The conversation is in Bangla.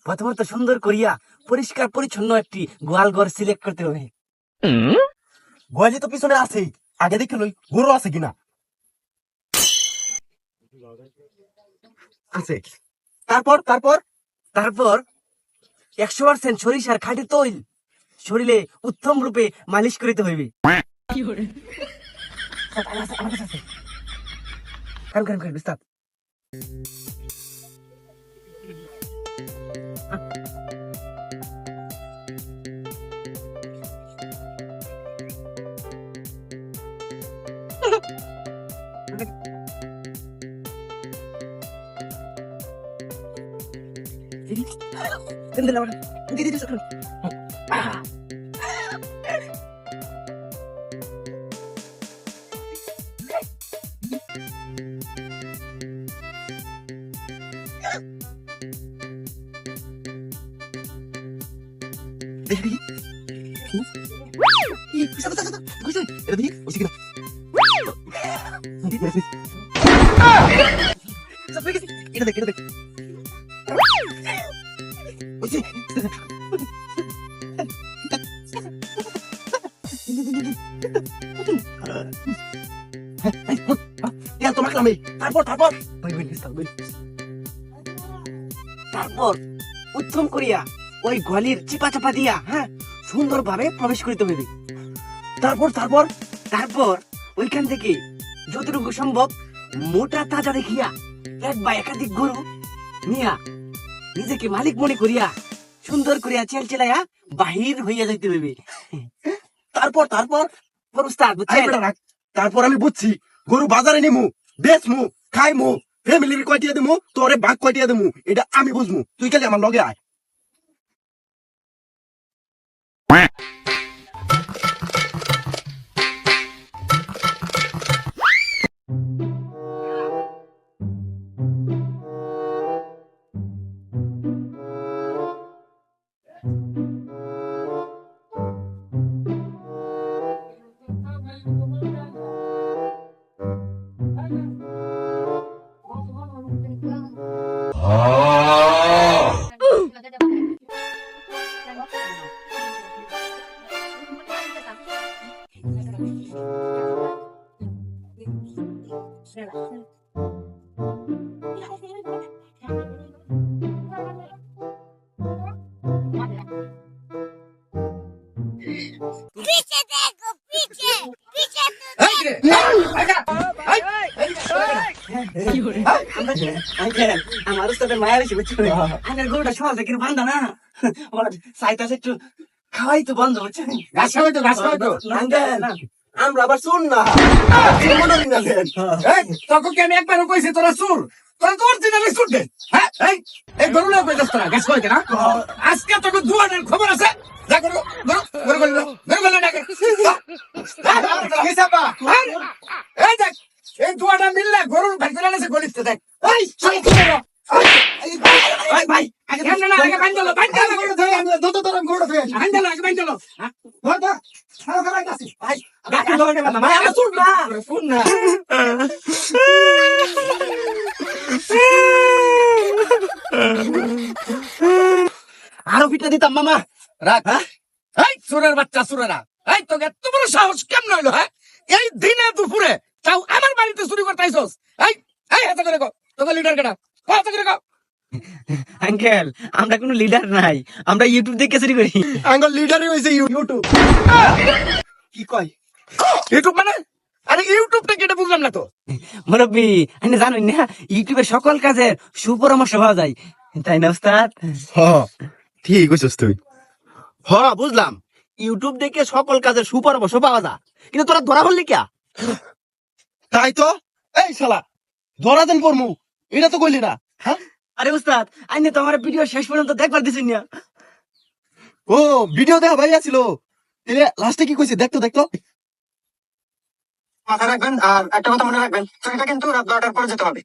প্রথমত সুন্দর করিয়া পরিষ্কার পরিচ্ছন্ন একটি গোয়াল ঘর সিলেক্ট করতে হবে। গোয়ালি তো পিছনে আছে, আগে দেখে লই গরু আছে কিনা। আছে। তারপর তারপর তারপর 100% সরিষার খাঁটি তৈল শরীরে উত্তম রূপে মালিশ করিতে হইবে। বিস্তার দেখি এটা দেখি ওই কিনা। এটা দেখ এটা দেখ তারপর তারপর তারপর উত্তম করিয়া ওই গলির চিপা চাপা দিয়া সুন্দর ভাবে প্রবেশ করিতে হইবে। তারপর তারপর তারপর ওইখান থেকে যতটুকু সম্ভব মোটা তাজা দেখিয়া এক বা একাধিক গরু নিয়া নিজেকে মালিক মনে করিয়া সুন্দর করিয়া চেলচেলাইয়া বাহির হইয়া যাইতে হইবে। তারপর তারপর উস্তাদ বুঝছেন? তারপর আমি বুঝছি, গরু বাজারে নিমু, বেচমু, খাইমু, ফ্যামিলির কয়টিয়া দিমু, তোরে ভাগ কয়টিয়া দিমু, এটা আমি বুঝমু। তুই খালি আমার লগে আয়। पीछे देखो पीछे पीछे আমার উস্তাদের মায়া বেশি বুঝছো? আমার গরুটা সহজে কিন্তু বান্ধা না, সাইতাছে একটু খাওয়াই তো বন্ধ হচ্ছে। ঘাস খাওয়াইতো না আমরা আবার শুন না তোকে আমি একবারও কইছি তোরা সুর, তোরা তো অরিজিনালি সুর দে। হ্যাঁ এই গরু লোক কইতাছ তোরা ঘাস খাওয়াইতে না। আজকে তোকে দুয়ানের খবর আছে, যা গরু গরু গরু গরু গরু গরু ডাকে হিসাবা। এই দেখ এই দুয়াটা মিললে গরুর ভাই করে আনছে গলিতে দেখ। এই ভাই ভাই আগে ধান না আগে বান্ধলো গরু ধরে আমি যত তরম গরু ধরে বান্ধলো আগে বান্ধলো ধর ধর সারা সারা কাছে ভাই গাকে ধরে না ভাই আমরা শুন না আরো পিঠা দিতাম মামা। রাখ এই সুরের বাচ্চা সুরেরা, এই তোকে এত বড় সাহস কেমন হইলো? হ্যাঁ এই দিনে দুপুরে তাও আমার বাড়িতে চুরি করতে আইছস? এই এই হাতে করে কো তোকে লিডার কেডা? হাতে করে কো। আঙ্কেল আমরা কোনো লিডার নাই, আমরা ইউটিউব দেখে চুরি করি। আঙ্কেল লিডারই হইছে ইউটিউব। কি কয় ইউটিউব মানে? আরে ইউটিউবটা কেটে বুঝলাম না তো। মুরব্বী আপনি জানেন না ইউটিউবে সকল কাজের সুপরামর্শ পাওয়া যায়, তাই না উস্তাদ? ঠিক কইছস তুই। বুঝলাম, ইউটিউব দেখে সকল কাজের সুপরামর্শ পাওয়া যায়, কিন্তু তোরা ধরা হলি কিয়া? তাই তো। এই শালা ধরা দেন পড়মু, এটা তো কইলি না। হ্যাঁ আরে উস্তাদ আপনি তো আমার ভিডিও শেষ পর্যন্ত দেখবার দিছেন না। ও ভিডিও দেখা ভাই আছিল, এলে লাস্টে কি কইছে দেখতো দেখতো। মাথায় রাখবেন, আর একটা কথা মনে রাখবেন, চুরিটা কিন্তু রাত 12টার পরে যেতে হবে।